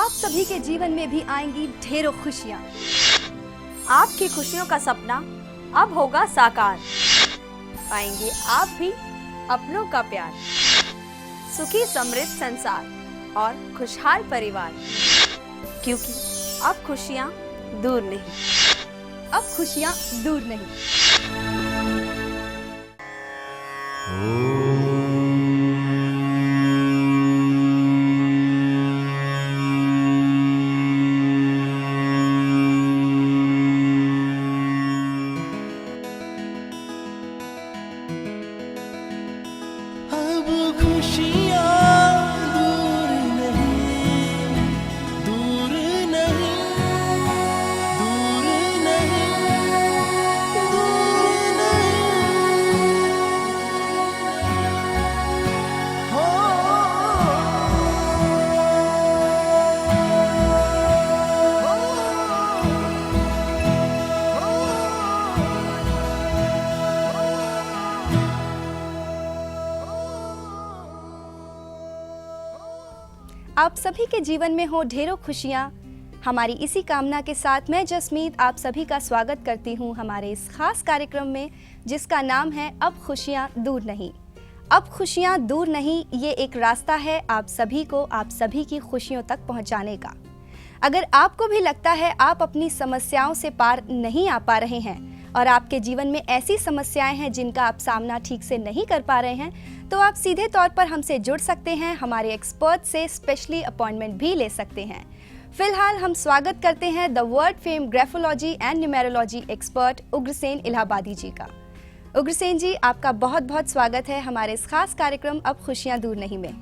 आप सभी के जीवन में भी आएंगी ढेरों खुशियाँ। आपकी खुशियों का सपना अब होगा साकार। पाएंगे आप भी अपनों का प्यार, सुखी समृद्ध संसार और खुशहाल परिवार। क्योंकि अब खुशियाँ दूर नहीं। अब खुशियाँ दूर नहीं। अब खुशियाँ दूर नहीं, दूर नहीं, दूर नहीं, दूर नहीं। हो आप सभी के जीवन में हो ढेरों खुशियाँ। हमारी इसी कामना के साथ मैं जसमीत आप सभी का स्वागत करती हूँ हमारे इस खास कार्यक्रम में, जिसका नाम है अब खुशियाँ दूर नहीं। अब खुशियाँ दूर नहीं, ये एक रास्ता है आप सभी को आप सभी की खुशियों तक पहुँचाने का। अगर आपको भी लगता है आप अपनी समस्याओं से पार नहीं आ पा रहे हैं और आपके जीवन में ऐसी समस्याएं हैं जिनका आप सामना ठीक से नहीं कर पा रहे हैं, तो आप सीधे तौर पर हमसे जुड़ सकते हैं। हमारे एक्सपर्ट से स्पेशली अपॉइंटमेंट भी ले सकते हैं। फिलहाल हम स्वागत करते हैं the world fame graphology and numerology expert Ugrasen Allahabadi ji का। उग्रसेन जी, आपका बहुत बहुत स्वागत है हमारे इस खास कार्यक्रम अब खुशियाँ दूर नहीं में।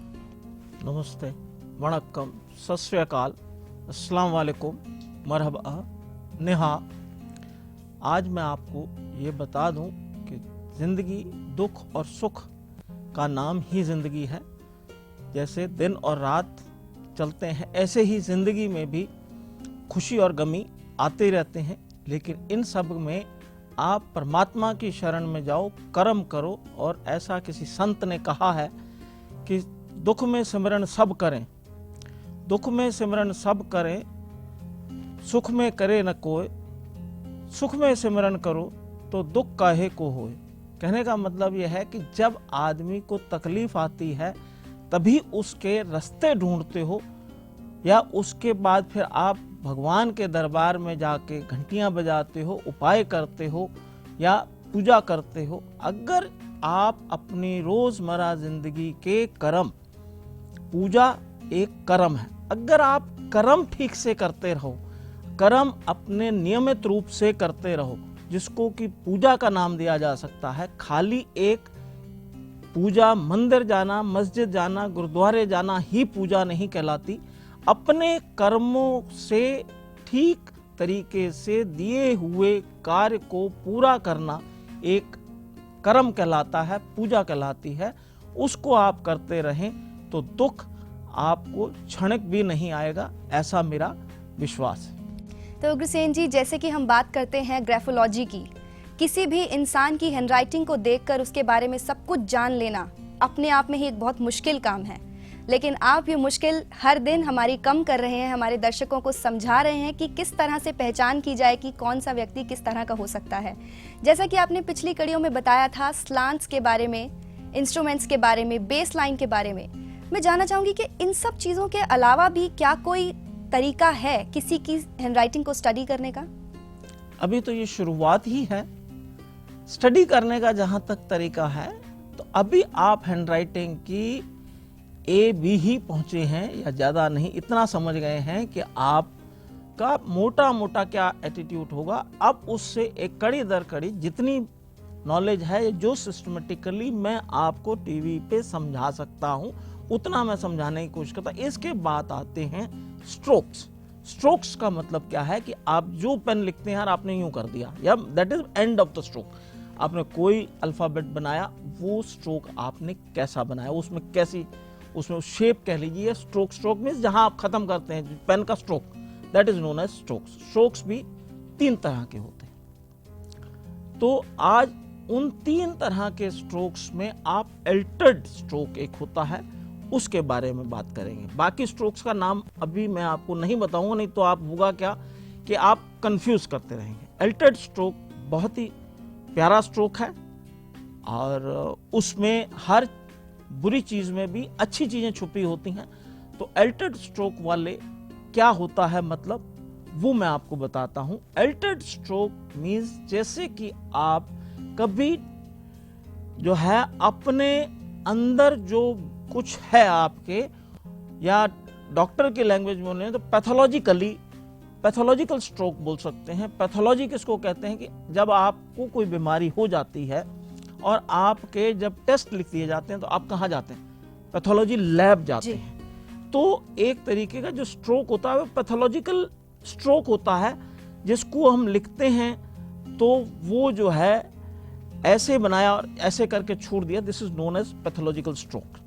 नमस्ते, वणक्कम, सत श्री अकाल, अस्सलाम वालेकुम, मरहबा, नेहा। आज मैं आपको ये बता दूं कि जिंदगी दुख और सुख का नाम ही जिंदगी है। जैसे दिन और रात चलते हैं, ऐसे ही जिंदगी में भी खुशी और गमी आते रहते हैं। लेकिन इन सब में आप परमात्मा की शरण में जाओ, कर्म करो। और ऐसा किसी संत ने कहा है कि दुख में सिमरन सब करें, दुख में सिमरन सब करें, सुख में करे न कोई, सुख में सिमरन करो तो दुख काहे को होए। कहने का मतलब यह है कि जब आदमी को तकलीफ आती है तभी उसके रास्ते ढूंढते हो, या उसके बाद फिर आप भगवान के दरबार में जाके घंटियां बजाते हो, उपाय करते हो या पूजा करते हो। अगर आप अपनी रोजमर्रा जिंदगी के कर्म, पूजा एक कर्म है, अगर आप कर्म ठीक से करते रहो, कर्म अपने नियमित रूप से करते रहो, जिसको कि पूजा का नाम दिया जा सकता है। खाली एक पूजा, मंदिर जाना, मस्जिद जाना, गुरुद्वारे जाना ही पूजा नहीं कहलाती। अपने कर्मों से ठीक तरीके से दिए हुए कार्य को पूरा करना एक कर्म कहलाता है, पूजा कहलाती है। उसको आप करते रहें तो दुख आपको क्षणिक भी नहीं आएगा, ऐसा मेरा विश्वास है। तो उग्रसेन जी, जैसे कि हम बात करते हैं ग्राफोलॉजी की, किसी भी इंसान की हैंडराइटिंग को देखकर उसके बारे में सब कुछ जान लेना अपने आप में ही एक बहुत मुश्किल काम है। लेकिन आप ये मुश्किल हर दिन हमारी कम कर रहे हैं, हमारे दर्शकों को समझा रहे हैं कि किस तरह से पहचान की जाए कि कौन सा व्यक्ति किस तरह का हो सकता है। जैसा कि आपने पिछली कड़ियों में बताया था स्लांट्स के बारे में, इंस्ट्रूमेंट्स के बारे में, बेस लाइन के बारे में, मैं जानना चाहूँगी कि इन सब चीज़ों के अलावा भी क्या कोई तरीका है किसी की हैंडराइटिंग को स्टडी करने का? अभी तो ये शुरुआत ही है स्टडी करने का। जहां तक तरीका है तो अभी आप हैंडराइटिंग की ए बी ही पहुंचे हैं, या ज्यादा नहीं, इतना समझ गए हैं कि आपका मोटा मोटा क्या एटीट्यूड होगा। अब उससे एक कड़ी दर कड़ी जितनी नॉलेज है, जो सिस्टमेटिकली मैं आपको टीवी पे समझा सकता हूं, उतना मैं समझाने की कोशिश करता। इसके बाद आते हैं स्ट्रोक्स। स्ट्रोक्स का मतलब क्या है कि आप जो पेन लिखते हैं, यार आपने यूं कर दिया, या that is end of the stroke. आपने कोई अल्फाबेट बनाया, वो स्ट्रोक आपने कैसा बनाया, उसमें कैसी, उसमें शेप कह लीजिए। स्ट्रोक, स्ट्रोक मींस जहां आप खत्म करते हैं पेन का stroke, that is known as strokes. Strokes भी 3 तरह के होते हैं। तो आज उन 3 तरह के स्ट्रोक्स में आप एल्टर्ड स्ट्रोक एक होता है, उसके बारे में बात करेंगे। बाकी स्ट्रोक्स का नाम अभी मैं आपको नहीं बताऊंगा, नहीं तो आप होगा क्या कि आप कंफ्यूज करते रहेंगे। अल्टर्ड स्ट्रोक बहुत ही प्यारा स्ट्रोक है और उसमें हर बुरी चीज में भी अच्छी चीजें छुपी होती हैं। तो अल्टर्ड स्ट्रोक वाले क्या होता है मतलब वो मैं आपको बताता हूं। अल्टर्ड स्ट्रोक मीन्स जैसे कि आप कभी जो है अपने अंदर जो कुछ है आपके, या डॉक्टर की लैंग्वेज में बोले तो पैथोलॉजिकल स्ट्रोक बोल सकते हैं। पैथोलॉजी किसको कहते हैं कि जब आपको कोई बीमारी हो जाती है और आपके जब टेस्ट लिख दिए जाते हैं तो आप कहाँ जाते हैं? पैथोलॉजी लैब जाते हैं। तो एक तरीके का जो स्ट्रोक होता है वो पैथोलॉजिकल स्ट्रोक होता है, जिसको हम लिखते हैं तो वो जो है ऐसे बनाया और ऐसे करके छोड़ दिया, this is known as pathological stroke.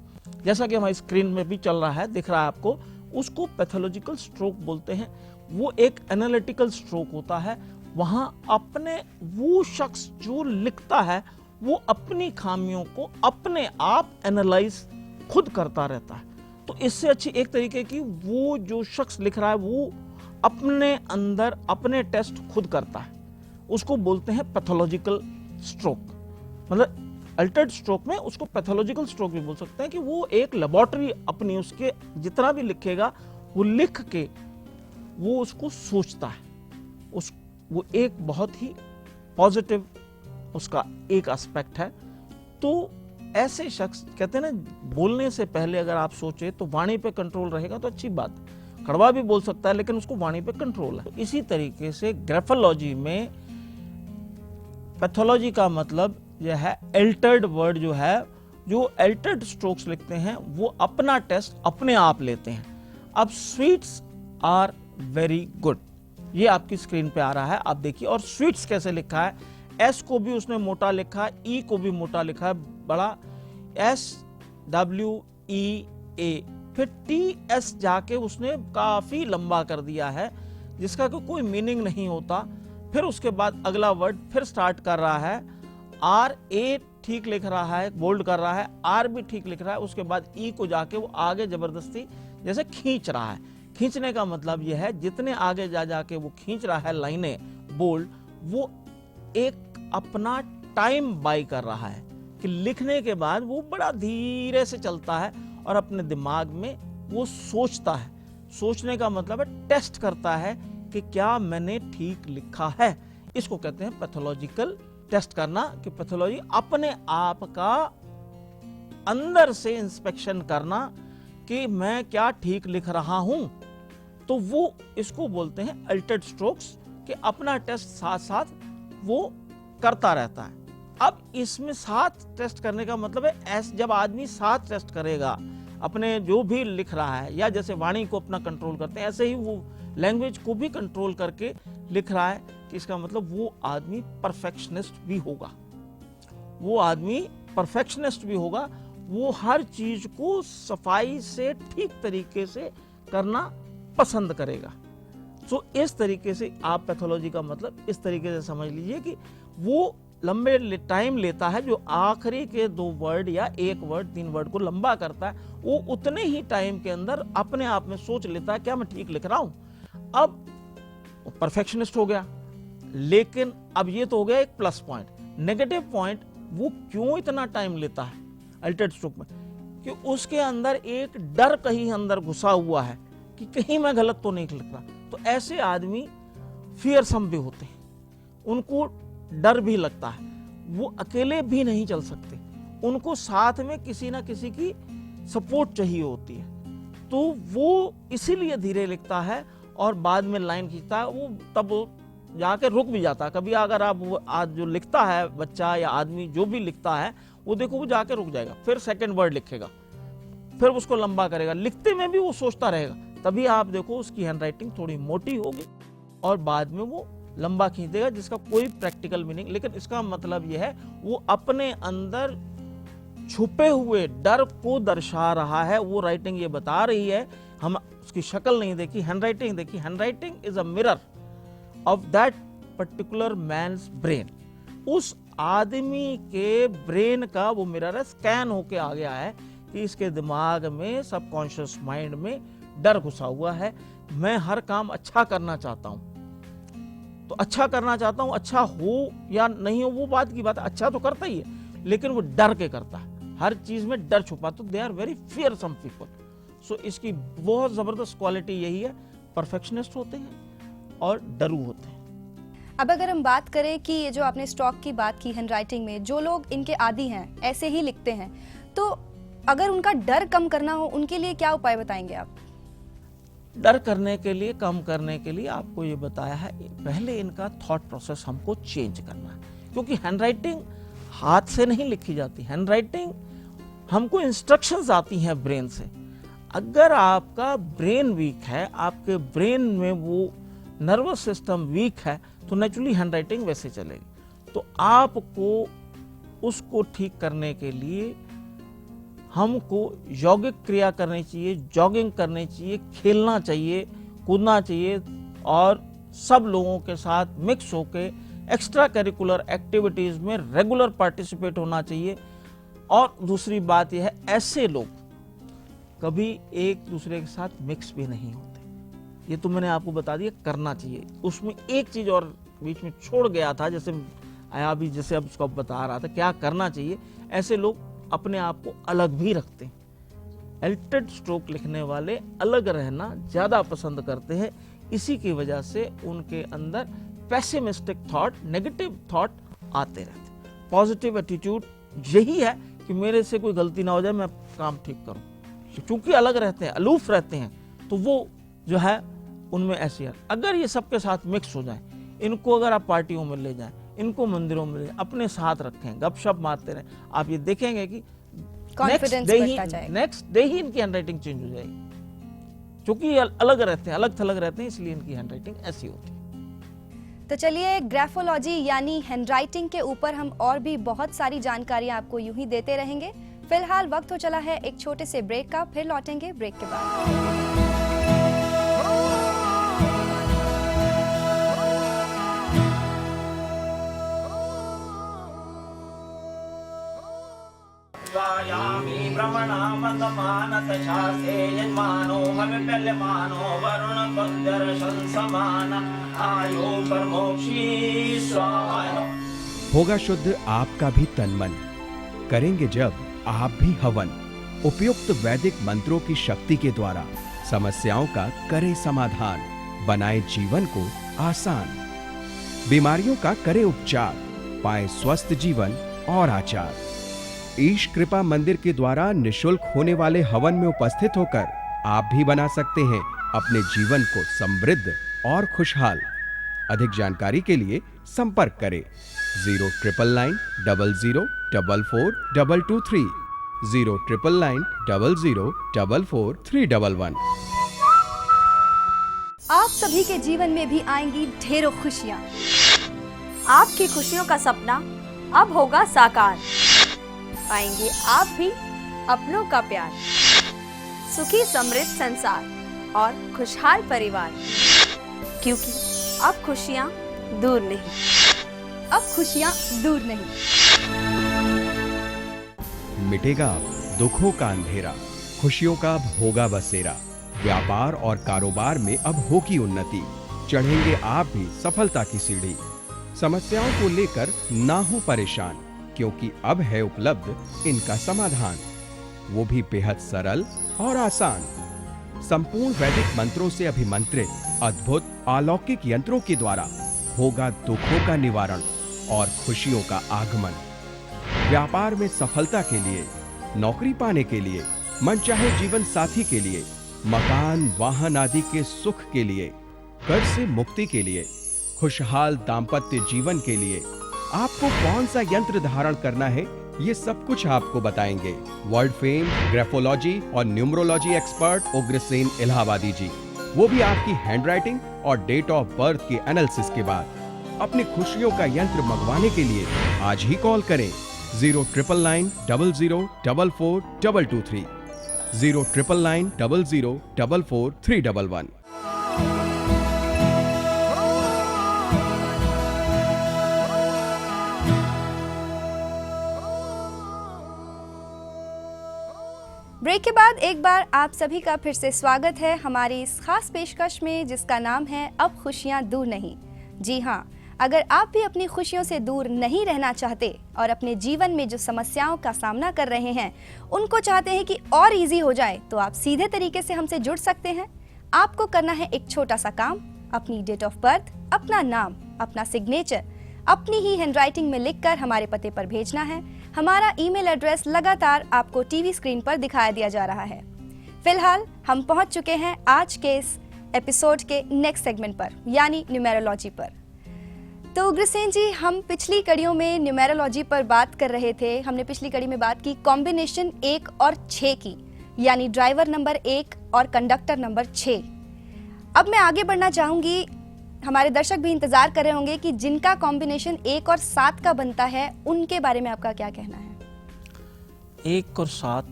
जैसा कि हमारी स्क्रीन में भी चल रहा है, दिख रहा है आपको, उसको पैथोलॉजिकल स्ट्रोक बोलते हैं। वो एक एनालिटिकल स्ट्रोक होता है, वहां अपने वो शख्स जो लिखता है वो अपनी खामियों को अपने आप एनालाइज खुद करता रहता है। तो इससे अच्छी एक तरीके की वो जो शख्स लिख रहा है वो अपने अंदर अपने टेस्ट खुद करता है, उसको बोलते हैं पैथोलॉजिकल स्ट्रोक। मतलब अल्टर्ड स्ट्रोक में उसको पैथोलॉजिकल स्ट्रोक भी बोल सकते हैं कि वो एक लेबोरेटरी अपनी उसके जितना भी लिखेगा वो लिख के वो उसको सोचता है। वो एक बहुत ही पॉजिटिव उसका एक एस्पेक्ट है। तो ऐसे शख्स कहते हैं ना, बोलने से पहले अगर आप सोचे तो वाणी पे कंट्रोल रहेगा तो अच्छी बात है। कड़वा भी बोल सकता है लेकिन उसको वाणी पे कंट्रोल है। तो इसी तरीके से ग्राफोलॉजी में पैथोलॉजी का मतलब यह है अल्टर्ड वर्ड जो है, जो अल्टर्ड स्ट्रोक्स लिखते हैं वो अपना टेस्ट अपने आप लेते हैं। अब स्वीट्स आर वेरी गुड, ये आपकी स्क्रीन पे आ रहा है, आप देखिए। और स्वीट्स कैसे लिखा है, एस को भी उसने मोटा लिखा है, ई को भी मोटा लिखा है, बड़ा SWEA, फिर TS जाके उसने काफी लंबा कर दिया है जिसका कोई मीनिंग नहीं होता। फिर उसके बाद अगला वर्ड फिर स्टार्ट कर रहा है, RA ठीक लिख रहा है, बोल्ड कर रहा है, R भी ठीक लिख रहा है, उसके बाद E को जाके वो आगे जबरदस्ती जैसे खींच रहा है। खींचने का मतलब यह है जितने आगे जा जाके वो खींच रहा है लाइनें बोल्ड, वो एक अपना टाइम बाय कर रहा है कि लिखने के बाद वो बड़ा धीरे से चलता है और अपने दिमाग में वो सोचता है। सोचने का मतलब है टेस्ट करता है कि क्या मैंने ठीक लिखा है। इसको कहते हैं पैथोलॉजिकल टेस्ट करना, कि पैथोलॉजी अपने आप का अंदर से इंस्पेक्शन करना कि मैं क्या ठीक लिख रहा हूं। तो वो इसको बोलते हैं अल्टर्ड स्ट्रोक्स, कि अपना टेस्ट साथ साथ वो करता रहता है। अब इसमें साथ टेस्ट करने का मतलब है जब आदमी साथ टेस्ट करेगा अपने जो भी लिख रहा है, या जैसे वाणी को अपना कंट्रोल करते हैं ऐसे ही वो लैंग्वेज को भी कंट्रोल करके लिख रहा है, कि इसका मतलब वो आदमी परफेक्शनिस्ट भी होगा। वो आदमी परफेक्शनिस्ट भी होगा, वो हर चीज को सफाई से ठीक तरीके से करना पसंद करेगा। सो इस तरीके से आप पैथोलॉजी का मतलब इस तरीके से समझ लीजिए कि वो लंबे टाइम लेता है, जो आखिरी के 2 वर्ड या 1 वर्ड 3 वर्ड को लंबा करता है, वो उतने ही टाइम के अंदर अपने आप में सोच लेता है क्या मैं ठीक लिख रहा हूं। अब परफेक्शनिस्ट हो गया, लेकिन अब ये तो हो गया एक प्लस पॉइंट। नेगेटिव पॉइंट, वो क्यों इतना टाइम लेता है अल्टर्ड स्ट्रोक में, कि उसके अंदर एक डर कहीं अंदर घुसा हुआ है कि कहीं मैं गलत तो नहीं लिख रहा। तो ऐसे आदमी फियरसम भी होते हैं, उनको डर भी लगता है, वो अकेले भी नहीं चल सकते, उनको साथ में किसी ना किसी की सपोर्ट चाहिए होती है। तो वो इसीलिए धीरे लिखता है और बाद में लाइन खींचता है, वो तब जाके रुक भी जाता है। कभी अगर आप आज जो लिखता है बच्चा या आदमी जो भी लिखता है, वो देखो वो जाके रुक जाएगा, फिर सेकंड वर्ड लिखेगा, फिर उसको लंबा करेगा, लिखते में भी वो सोचता रहेगा, तभी आप देखो उसकी हैंडराइटिंग थोड़ी मोटी होगी और बाद में वो लंबा खींच देगा, जिसका कोई प्रैक्टिकल मीनिंग। लेकिन इसका मतलब यह है वो अपने अंदर छुपे हुए डर को दर्शा रहा है, वो राइटिंग ये बता रही है। हम उसकी शक्ल नहीं देखी, हैंडराइटिंग देखी। Handwriting is a mirror of that particular man's brain. उस आदमी के ब्रेन का वो मिरर है, स्कैन होके आ गया है कि इसके दिमाग में, सबकॉन्शियस माइंड में डर घुसा हुआ है। मैं हर काम अच्छा करना चाहता हूँ, तो अच्छा करना चाहता हूँ, अच्छा हो या नहीं हो वो बात की बात है, अच्छा तो करता ही है, लेकिन वो डर के करता है, हर चीज में डर छुपा, तो they are very fearsome people. So इसकी बहुत जबरदस्त क्वालिटी यही है, परफेक्शनिस्ट होते हैं और डरू होते हैं। अब अगर हम बात करें कि ये जो आपने स्टॉक की बात की, हैंडराइटिंग में जो लोग इनके आदी हैं, ऐसे ही लिखते हैं, तो अगर उनका डर कम करना हो उनके लिए क्या उपाय बताएंगे आप? डर करने के लिए, कम करने के लिए आपको ये बताया है, पहले इनका थॉट प्रोसेस हमको चेंज करना है, क्योंकि हैंडराइटिंग हाथ से नहीं लिखी जाती, हैंडराइटिंग हमको इंस्ट्रक्शंस आती हैं ब्रेन से। अगर आपका ब्रेन वीक है, आपके ब्रेन में वो नर्वस सिस्टम वीक है, तो नेचुरली हैंडराइटिंग वैसे चलेगी। तो आपको उसको ठीक करने के लिए हमको यौगिक क्रिया करनी चाहिए, जॉगिंग करनी चाहिए, खेलना चाहिए, कूदना चाहिए और सब लोगों के साथ मिक्स होके एक्स्ट्रा करिकुलर एक्टिविटीज में रेगुलर पार्टिसिपेट होना चाहिए। और दूसरी बात यह है, ऐसे लोग कभी एक दूसरे के साथ मिक्स भी नहीं होते, ये तो मैंने आपको बता दिया, करना चाहिए। उसमें एक चीज और बीच में छोड़ गया था, जैसे आया भी, जैसे अब उसको बता रहा था क्या करना चाहिए। ऐसे लोग अपने आप को अलग भी रखते हैं। एल्टेड स्ट्रोक लिखने वाले अलग रहना ज्यादा पसंद करते हैं, इसी की वजह से उनके अंदर पेसिमिस्टिक थॉट, नेगेटिव थॉट आते रहते हैं। पॉजिटिव एटीट्यूड यही है कि मेरे से कोई गलती ना हो जाए, मैं काम ठीक करूं। क्योंकि अलग रहते हैं, अलूफ रहते हैं, तो वो जो है उनमें ऐसी है। अगर ये सबके साथ मिक्स हो जाए, इनको अगर आप पार्टियों में ले जाएं, इनको मंदिरों में ले जाएं, अपने साथ रखें, गपशप मारते रहें, आप ये देखेंगे कि कॉन्फिडेंस बढ़ता जाएगा। नेक्स्ट डे ही इनकी हैंडराइटिंग चेंज हो जाएगी, क्योंकि ये अलग रहते हैं, अलग थलग रहते हैं, इसलिए इनकी हैंडराइटिंग ऐसी होती है। तो चलिए, ग्राफोलॉजी यानी हैंडराइटिंग के ऊपर हम और भी बहुत सारी जानकारियां आपको यूं ही देते रहेंगे। फिलहाल वक्त हो चला है एक छोटे से ब्रेक का, फिर लौटेंगे ब्रेक के बाद। स्वायामी भ्रमणामतमानत शासे यजमानो हविप्यल्यमानो वरुण त्वद्दर्शन समान आयो परमोक्षी स्वाहा। होगा शुद्ध आपका भी तन मन, करेंगे जब आप भी हवन। उपयुक्त वैदिक मंत्रों की शक्ति के द्वारा समस्याओं का करे समाधान, बनाए जीवन को आसान। बीमारियों का करे उपचार, पाए स्वस्थ जीवन और आचार। ईश कृपा मंदिर के द्वारा निशुल्क होने वाले हवन में उपस्थित होकर आप भी बना सकते हैं अपने जीवन को समृद्ध और खुशहाल। अधिक जानकारी के लिए संपर्क करें 09990044223 09990044311। आप सभी के जीवन में भी आएंगी ढेरों खुशियाँ। आपकी खुशियों का सपना अब होगा साकार। पाएंगे आप भी अपनों का प्यार, सुखी समृद्ध संसार और खुशहाल परिवार। क्योंकि अब खुशियाँ दूर नहीं, अब खुशियाँ दूर नहीं। मिटेगा दुखों का अंधेरा, खुशियों का अब होगा बसेरा। व्यापार और कारोबार में अब होगी उन्नति, चढ़ेंगे आप भी सफलता की सीढ़ी। समस्याओं को लेकर ना हो परेशान, क्योंकि अब है उपलब्ध इनका समाधान, वो भी बेहद सरल और आसान। संपूर्ण वैदिक मंत्रों से अभिमंत्रित अद्भुत अलौकिक यंत्रों के द्वारा होगा दुखों का निवारण और खुशियों का आगमन। व्यापार में सफलता के लिए, नौकरी पाने के लिए, मनचाहे जीवन साथी के लिए, मकान वाहन आदि के सुख के लिए, कर्ज से मुक्ति के लिए, खुशहाल दाम्पत्य जीवन के लिए आपको कौन सा यंत्र धारण करना है, ये सब कुछ आपको बताएंगे वर्ल्ड फेम ग्राफोलॉजी और न्यूमरोलॉजी एक्सपर्ट उग्रसेन इलाहाबादी जी। वो भी आपकी हैंडराइटिंग और डेट ऑफ बर्थ के एनालिसिस के बाद। अपनी खुशियों का यंत्र मंगवाने के लिए आज ही कॉल करें 09990044223 09990044311। ब्रेक के बाद एक बार आप सभी का फिर से स्वागत है हमारी इस खास पेशकश में जिसका नाम है अब खुशियां दूर नहीं। जी हाँ, अगर आप भी अपनी खुशियों से दूर नहीं रहना चाहते और अपने जीवन में जो समस्याओं का सामना कर रहे हैं उनको चाहते हैं कि और इजी हो जाए, तो आप सीधे तरीके से हमसे जुड़ सकते हैं। आपको करना है एक छोटा सा काम, अपनी डेट ऑफ बर्थ, अपना नाम, अपना सिग्नेचर अपनी ही हैंडराइटिंग में लिखकर हमारे पते पर भेजना है। हमारा ईमेल एड्रेस लगातार आपको टीवी स्क्रीन पर दिखाया दिया जा रहा है। फिलहाल हम पहुंच चुके हैं आज के इस एपिसोड के नेक्स्ट सेगमेंट पर, यानी न्यूमेरोलॉजी पर। तो उग्रसेन जी, हम पिछली कड़ियों में न्यूमेरोलॉजी पर बात कर रहे थे। हमने पिछली कड़ी में बात की कॉम्बिनेशन 1 और 6 की, यानी ड्राइवर नंबर 1 और कंडक्टर नंबर 6। अब मैं आगे बढ़ना चाहूंगी। हमारे दर्शक भी इंतजार कर रहे होंगे कि जिनका कॉम्बिनेशन 1 और 7 का बनता है उनके बारे में आपका क्या कहना है? 1 और 7।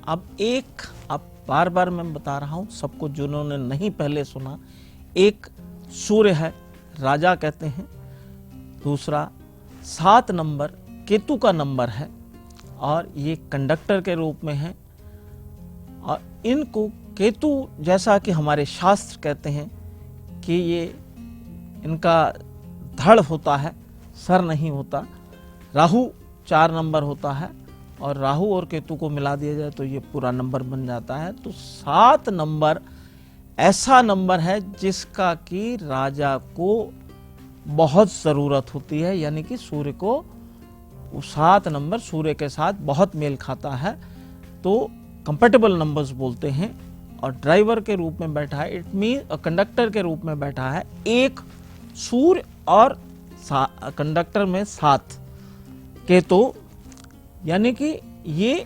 अब बार बार मैं बता रहा हूं सबको जिन्होंने नहीं पहले सुना। एक सूर्य है, राजा कहते हैं। दूसरा 7 नंबर केतु का नंबर है और ये कंडक्टर के रूप में है। और इनको केतु, जैसा कि हमारे शास्त्र कहते हैं कि ये इनका धड़ होता है, सर नहीं होता। राहु 4 नंबर होता है और राहु और केतु को मिला दिया जाए तो ये पूरा नंबर बन जाता है। तो 7 नंबर ऐसा नंबर है जिसका कि राजा को बहुत ज़रूरत होती है, यानी कि सूर्य को 7 नंबर सूर्य के साथ बहुत मेल खाता है, तो कंपैटिबल नंबर्स बोलते हैं। और ड्राइवर के रूप में बैठा है, इट मीन कंडक्टर के रूप में बैठा है 1 सूर्य और कंडक्टर में 7 केतु, यानी कि ये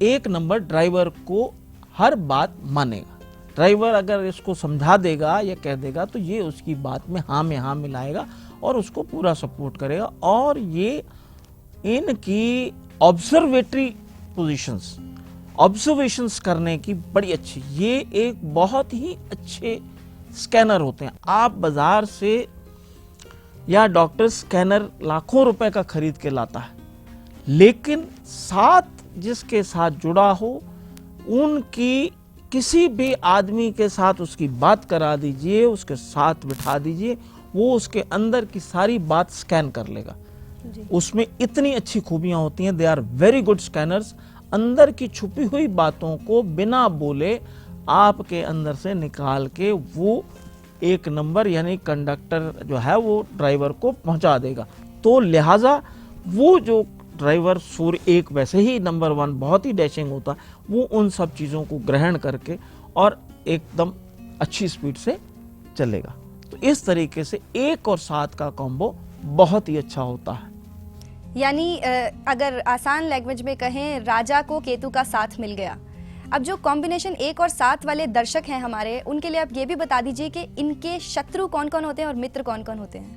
1 नंबर ड्राइवर को हर बात मानेगा। ड्राइवर अगर इसको समझा देगा या कह देगा तो ये उसकी बात में हाँ मिलाएगा और उसको पूरा सपोर्ट करेगा। और ये इनकी ऑब्जर्वेशंस करने की बड़ी अच्छी, ये एक बहुत ही अच्छे स्कैनर होते हैं। आप बाजार से या डॉक्टर स्कैनर लाखों रुपए का खरीद के लाता है, लेकिन 7 जिसके साथ जुड़ा हो, उनकी किसी भी आदमी के साथ उसकी बात करा दीजिए, उसके साथ बिठा दीजिए, वो उसके अंदर की सारी बात स्कैन कर लेगा। उसमें इतनी अच्छी खूबियां होती हैं, they are very good scanners. अंदर की छुपी हुई बातों को बिना बोले आपके अंदर से निकाल के वो 1 नंबर यानी कंडक्टर जो है वो ड्राइवर को पहुंचा देगा। तो लिहाजा वो जो ड्राइवर सूर्य 1 वैसे ही नंबर 1 बहुत ही डैशिंग होता है, वो उन सब चीज़ों को ग्रहण करके और एकदम अच्छी स्पीड से चलेगा। तो इस तरीके से 1 और 7 का कॉम्बो बहुत ही अच्छा होता है। यानी अगर आसान लैंग्वेज में कहें, राजा को केतु का साथ मिल गया। अब जो कॉम्बिनेशन 1 और 7 वाले दर्शक हैं हमारे, उनके लिए आप ये भी बता दीजिए कि इनके शत्रु कौन कौन होते हैं और मित्र कौन कौन होते हैं?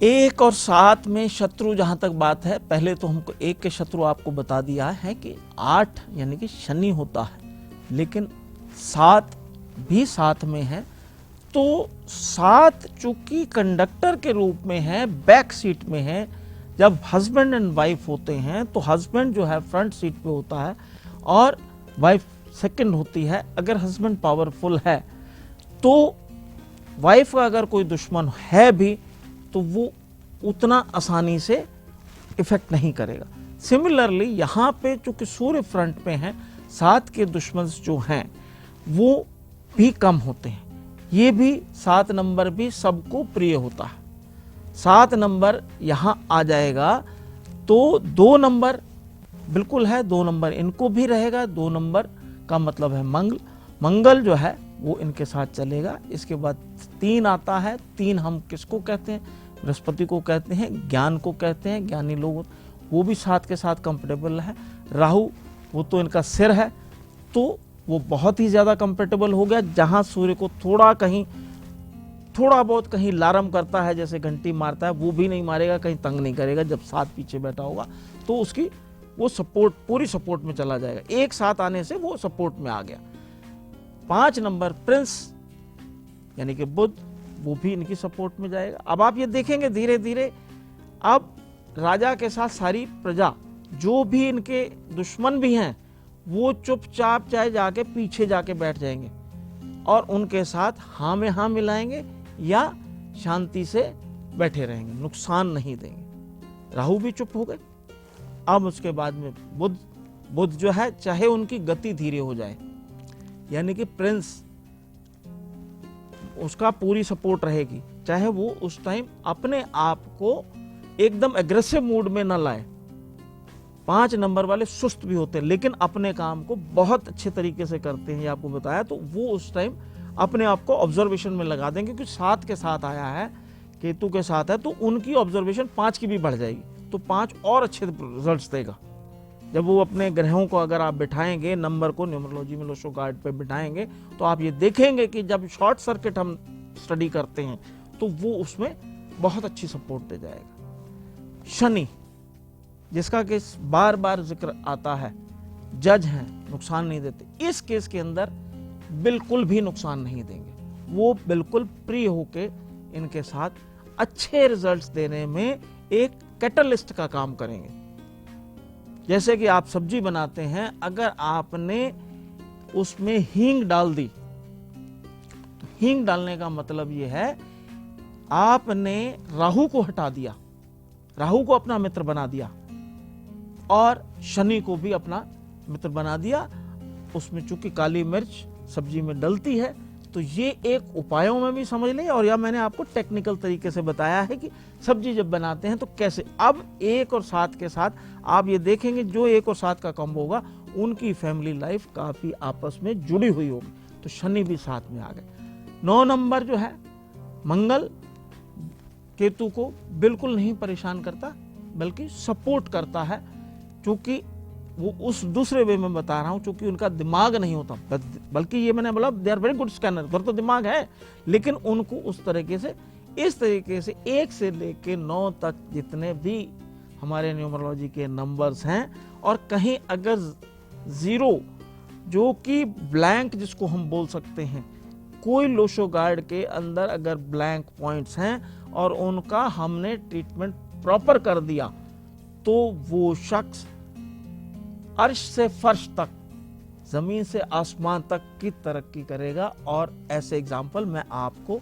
1 और 7 में शत्रु जहां तक बात है, पहले तो हमको 1 के शत्रु आपको बता दिया है कि 8 यानी कि शनि होता है, लेकिन 7 भी साथ में है। तो 7 चूंकि कंडक्टर के रूप में है, बैक सीट में है, जब हस्बैंड एंड वाइफ होते हैं तो हस्बैंड जो है फ्रंट सीट पे होता है और वाइफ सेकंड होती है। अगर हस्बैंड पावरफुल है तो वाइफ का अगर कोई दुश्मन है भी तो वो उतना आसानी से इफेक्ट नहीं करेगा। सिमिलरली यहाँ पे चूंकि सूर्य फ्रंट पे है, 7 के दुश्मन जो हैं वो भी कम होते हैं। ये भी 7 नंबर भी सबको प्रिय होता है। 7 नंबर यहाँ आ जाएगा तो 2 नंबर बिल्कुल है, 2 नंबर इनको भी रहेगा। 2 नंबर का मतलब है मंगल जो है वो इनके साथ चलेगा। इसके बाद 3 आता है। 3 हम किसको कहते हैं? बृहस्पति को कहते हैं, ज्ञान को कहते हैं, ज्ञानी लोग, वो भी 7 के साथ कंफर्टेबल है। राहु वो तो इनका सिर है, तो वो बहुत ही ज़्यादा कंफर्टेबल हो गया। जहाँ सूर्य को थोड़ा बहुत कहीं लारम करता है, जैसे घंटी मारता है, वो भी नहीं मारेगा, कहीं तंग नहीं करेगा। जब 7 पीछे बैठा होगा तो उसकी वो सपोर्ट, पूरी सपोर्ट में चला जाएगा। 1 7 आने से वो सपोर्ट में आ गया। 5 नंबर प्रिंस यानी कि बुध, वो भी इनकी सपोर्ट में जाएगा। अब आप ये देखेंगे धीरे धीरे अब राजा के साथ सारी प्रजा जो भी इनके दुश्मन भी हैं वो चुपचाप चाहे जाके पीछे जाके बैठ जाएंगे और उनके साथ हाँ में हाँ मिलाएंगे या शांति से बैठे रहेंगे, नुकसान नहीं देंगे। राहु भी चुप हो गए। अब उसके बाद में बुध जो है, चाहे उनकी गति धीरे हो जाए, यानी कि प्रिंस उसका पूरी सपोर्ट रहेगी, चाहे वो उस टाइम अपने आप को एकदम एग्रेसिव मूड में न लाए। 5 नंबर वाले सुस्त भी होते हैं लेकिन अपने काम को बहुत अच्छे तरीके से करते हैं, ये आपको बताया। तो वो उस टाइम अपने आप को ऑब्जर्वेशन में लगा देंगे, क्योंकि 7 के साथ आया है, केतु के साथ है, तो उनकी ऑब्जर्वेशन 5 की भी बढ़ जाएगी, तो 5 और अच्छे रिजल्ट्स देगा। जब वो अपने ग्रहों को अगर आप बिठाएंगे, नंबर को न्यूमरोलॉजी में लोशो गार्ड पे बिठाएंगे, तो आप ये देखेंगे कि जब शॉर्ट सर्किट हम स्टडी करते हैं तो वो उसमें बहुत अच्छी सपोर्ट दे जाएगा। शनि, जिसका केस बार बार जिक्र आता है, जज हैं, नुकसान नहीं देते, इस केस के अंदर बिल्कुल भी नुकसान नहीं देंगे। वो बिल्कुल प्रिय होके इनके साथ अच्छे रिजल्ट्स देने में एक कैटलिस्ट का काम करेंगे। जैसे कि आप सब्जी बनाते हैं, अगर आपने उसमें हींग डाल दी, तो हींग डालने का मतलब यह है आपने राहु को हटा दिया, राहु को अपना मित्र बना दिया और शनि को भी अपना मित्र बना दिया। उसमें चूंकि काली मिर्च सब्जी में डलती है, तो ये एक उपायों में भी समझ लें, और या मैंने आपको टेक्निकल तरीके से बताया है कि सब्जी जब बनाते हैं तो कैसे। अब 1 और 7 के साथ आप ये देखेंगे, जो 1 और 7 का कॉम्बो होगा उनकी फैमिली लाइफ काफी आपस में जुड़ी हुई होगी। तो शनि भी साथ में आ गए। 9 नंबर जो है, मंगल केतु को बिल्कुल नहीं परेशान करता, बल्कि सपोर्ट करता है, क्योंकि वो उस दूसरे वे में बता रहा हूं, क्योंकि उनका दिमाग नहीं होता, बल्कि ये मैंने बोला they are very good scanner, उधर तो दिमाग है, लेकिन उनको उस तरीके से, इस तरीके से 1 से लेके 9 तक जितने भी हमारे न्यूमरोलॉजी के नंबर्स हैं, और कहीं अगर 0 जो कि ब्लैंक जिसको हम बोल सकते हैं, कोई लोशो गार्ड के अंदर अगर ब्लैंक पॉइंट्स हैं और उनका हमने ट्रीटमेंट प्रॉपर कर दिया, तो वो शख्स अर्श से फर्श तक, जमीन से आसमान तक की तरक्की करेगा। और ऐसे एग्जाम्पल मैं आपको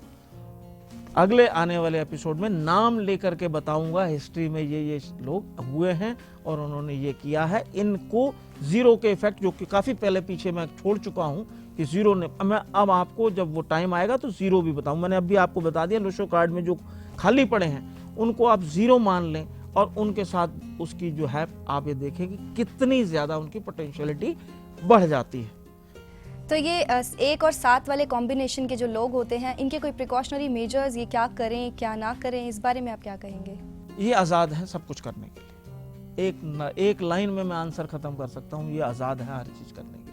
अगले आने वाले एपिसोड में नाम लेकर के बताऊंगा। हिस्ट्री में ये लोग हुए हैं और उन्होंने ये किया है। इनको 0 के इफेक्ट, जो कि काफी पहले पीछे मैं छोड़ चुका हूं कि 0 ने, मैं अब आपको जब वो टाइम आएगा तो 0 भी बताऊं। मैंने अभी आपको बता दिया, लोशो कार्ड में जो खाली पड़े हैं उनको आप 0 मान लें, और उनके साथ उसकी जो है आप ये देखें कि कितनी ज्यादा उनकी पोटेंशियलिटी बढ़ जाती है। तो ये 1 और 7 वाले कॉम्बिनेशन के जो लोग होते हैं, इनके कोई प्रिकॉशनरी मेजर्स, ये क्या करें क्या ना करें, इस बारे में आप क्या कहेंगे? ये आज़ाद है सब कुछ करने के लिए। एक लाइन में मैं आंसर खत्म कर सकता हूँ, ये आज़ाद है हर चीज़ करने के लिए।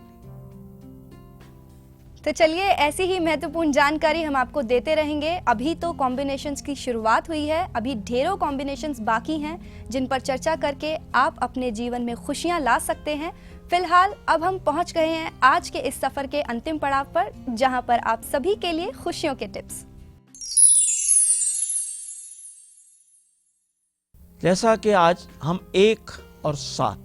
तो चलिए, ऐसी ही महत्वपूर्ण जानकारी हम आपको देते रहेंगे। अभी तो कॉम्बिनेशंस की शुरुआत हुई है, अभी ढेरों कॉम्बिनेशंस बाकी हैं जिन पर चर्चा करके आप अपने जीवन में खुशियां ला सकते हैं। फिलहाल अब हम पहुंच गए हैं आज के इस सफर के अंतिम पड़ाव पर, जहां पर आप सभी के लिए खुशियों के टिप्स। जैसा कि आज हम 1 और 7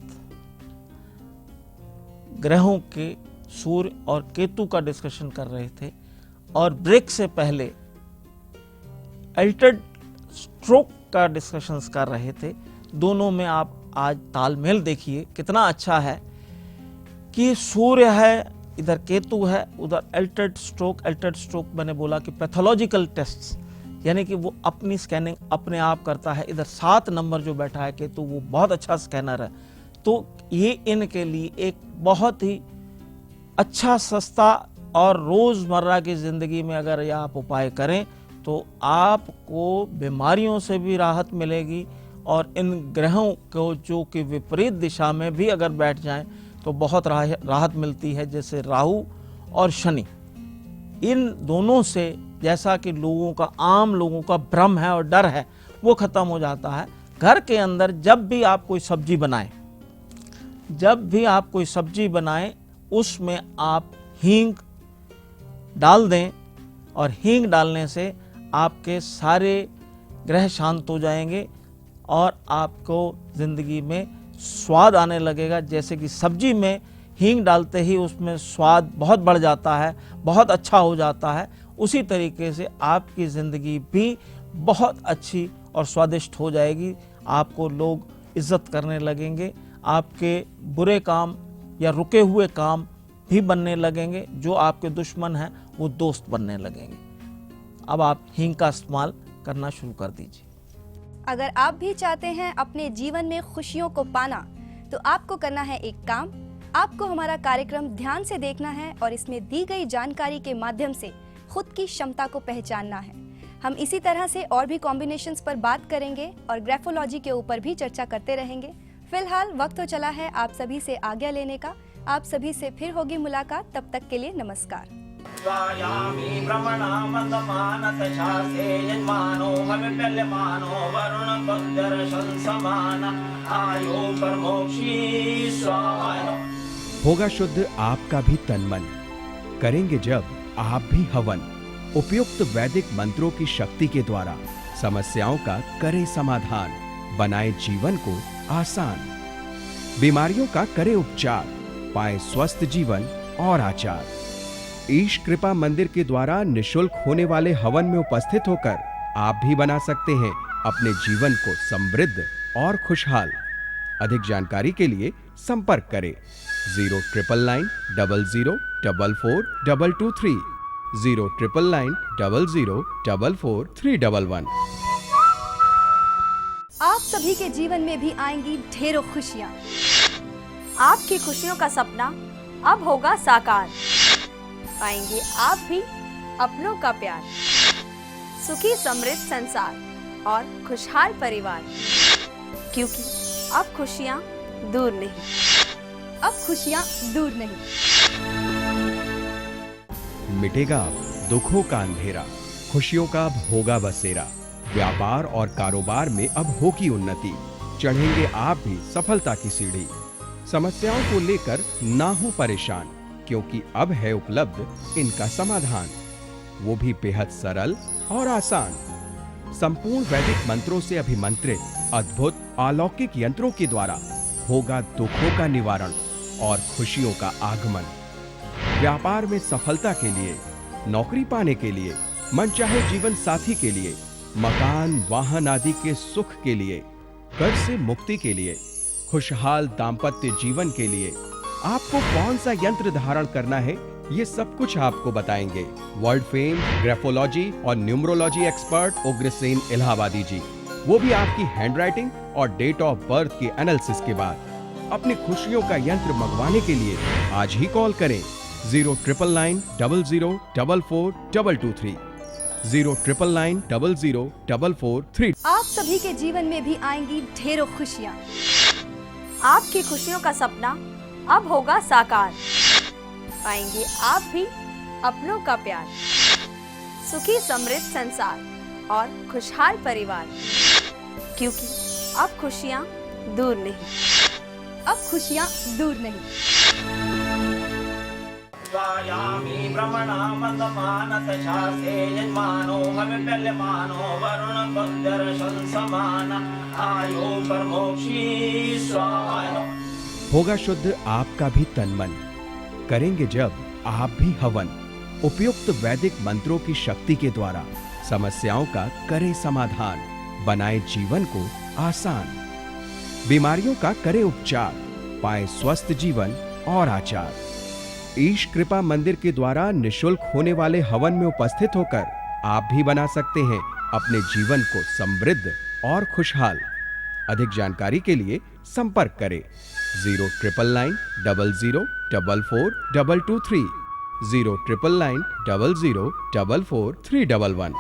ग्रहों के, सूर्य और केतु का डिस्कशन कर रहे थे, और ब्रेक से पहले अल्टर्ड स्ट्रोक का डिस्कशंस कर रहे थे। दोनों में आप आज तालमेल देखिए कितना अच्छा है कि सूर्य है, इधर केतु है, उधर अल्टर्ड स्ट्रोक। अल्टर्ड स्ट्रोक मैंने बोला कि पैथोलॉजिकल टेस्ट्स, यानी कि वो अपनी स्कैनिंग अपने आप करता है। इधर 7 नंबर जो बैठा है केतु, वो बहुत अच्छा स्कैनर है। तो ये इनके लिए एक बहुत ही अच्छा, सस्ता और रोजमर्रा की जिंदगी में अगर ये आप उपाय करें तो आपको बीमारियों से भी राहत मिलेगी, और इन ग्रहों को जो कि विपरीत दिशा में भी अगर बैठ जाएं तो बहुत राहत मिलती है। जैसे राहु और शनि, इन दोनों से जैसा कि आम लोगों का भ्रम है और डर है, वो खत्म हो जाता है। घर के अंदर जब भी आप कोई सब्जी बनाएं, उसमें आप हींग डाल दें, और हींग डालने से आपके सारे ग्रह शांत हो जाएंगे और आपको जिंदगी में स्वाद आने लगेगा। जैसे कि सब्जी में हींग डालते ही उसमें स्वाद बहुत बढ़ जाता है, बहुत अच्छा हो जाता है, उसी तरीके से आपकी ज़िंदगी भी बहुत अच्छी और स्वादिष्ट हो जाएगी। आपको लोग इज्जत करने लगेंगे, आपके बुरे काम या रुके हुए काम भी बनने लगेंगे, जो आपके दुश्मन हैं वो दोस्त बनने लगेंगे। अब आप हींग का इस्तेमाल करना शुरू कर दीजिए। अगर आप भी चाहते हैं अपने जीवन में खुशियों को पाना, तो आपको करना है एक काम। आपको हमारा कार्यक्रम ध्यान से देखना है और इसमें दी गई जानकारी के माध्यम से खुद की क्षमता को पहचानना है। हम इसी तरह से और भी कॉम्बिनेशंस पर बात करेंगे और ग्राफोलॉजी के ऊपर भी चर्चा करते रहेंगे। फिलहाल वक्त हो चला है आप सभी से आज्ञा लेने का। आप सभी से फिर होगी मुलाकात, तब तक के लिए नमस्कार। स्वायामि भ्रमणामन्दमानतशासे यजमानो हविप्यल्यमानो वरुणपद्यर्शन समान आयो परमोक्षी स्वाहा। होगा शुद्ध आपका भी तन मन, करेंगे जब आप भी हवन। उपयुक्त वैदिक मंत्रों की शक्ति के द्वारा समस्याओं का करे समाधान, बनाए जीवन को आसान। बीमारियों का करे उपचार, पाए स्वस्थ जीवन और आचार। ईश कृपा मंदिर के द्वारा निशुल्क होने वाले हवन में उपस्थित होकर आप भी बना सकते हैं अपने जीवन को समृद्ध और खुशहाल। अधिक जानकारी के लिए संपर्क करें 09990044223 09990044311। आप सभी के जीवन में भी आएंगी ढेरों खुशियाँ। आपकी खुशियों का सपना अब होगा साकार। पाएंगे आप भी अपनों का प्यार, सुखी समृद्ध संसार और खुशहाल परिवार। क्योंकि अब खुशियाँ दूर नहीं, अब खुशियाँ दूर नहीं। मिटेगा दुखों का अंधेरा, खुशियों का अब होगा बसेरा। व्यापार और कारोबार में अब होगी उन्नति, चढ़ेंगे आप भी सफलता की सीढ़ी। समस्याओं को लेकर ना हो परेशान, क्योंकि अब है उपलब्ध इनका समाधान, वो भी बेहद सरल और आसान। संपूर्ण वैदिक मंत्रों से अभिमंत्रित अद्भुत अलौकिक यंत्रों के द्वारा होगा दुखों का निवारण और खुशियों का आगमन। व्यापार में सफलता के लिए, नौकरी पाने के लिए, मनचाहे जीवन साथी के लिए, मकान वाहन आदि के सुख के लिए, कर्ज से मुक्ति के लिए, खुशहाल दाम्पत्य जीवन के लिए आपको कौन सा यंत्र धारण करना है, ये सब कुछ आपको बताएंगे वर्ल्ड फेम ग्राफोलॉजी और न्यूमरोलॉजी एक्सपर्ट उग्रसेन इलाहाबादी जी। वो भी आपकी हैंडराइटिंग और डेट ऑफ बर्थ के एनालिसिस के बाद। अपनी खुशियों का यंत्र मंगवाने के लिए आज ही कॉल करें 09990044223 099900443। आप सभी के जीवन में भी आएंगी ढेरों खुशियाँ। आपकी खुशियों का सपना अब होगा साकार। पाएंगे आप भी अपनों का प्यार, सुखी समृद्ध संसार और खुशहाल परिवार। क्योंकि अब खुशियाँ दूर नहीं, अब खुशियाँ दूर नहीं। स्वायामि भ्रमणामन्दमानतशासे यजमानो हविप्यल्यमानो वरुणपद्यर्शन समान आयो परमोक्षी स्वाहा। होगा शुद्ध आपका भी तन मन, करेंगे जब आप भी हवन। उपयुक्त वैदिक मंत्रों की शक्ति के द्वारा समस्याओं का करे समाधान, बनाए जीवन को आसान। बीमारियों का करे उपचार, पाए स्वस्थ जीवन और आचार। ईश कृपा मंदिर के द्वारा निशुल्क होने वाले हवन में उपस्थित होकर आप भी बना सकते हैं अपने जीवन को समृद्ध और खुशहाल। अधिक जानकारी के लिए संपर्क करें 09990044223 09990044311।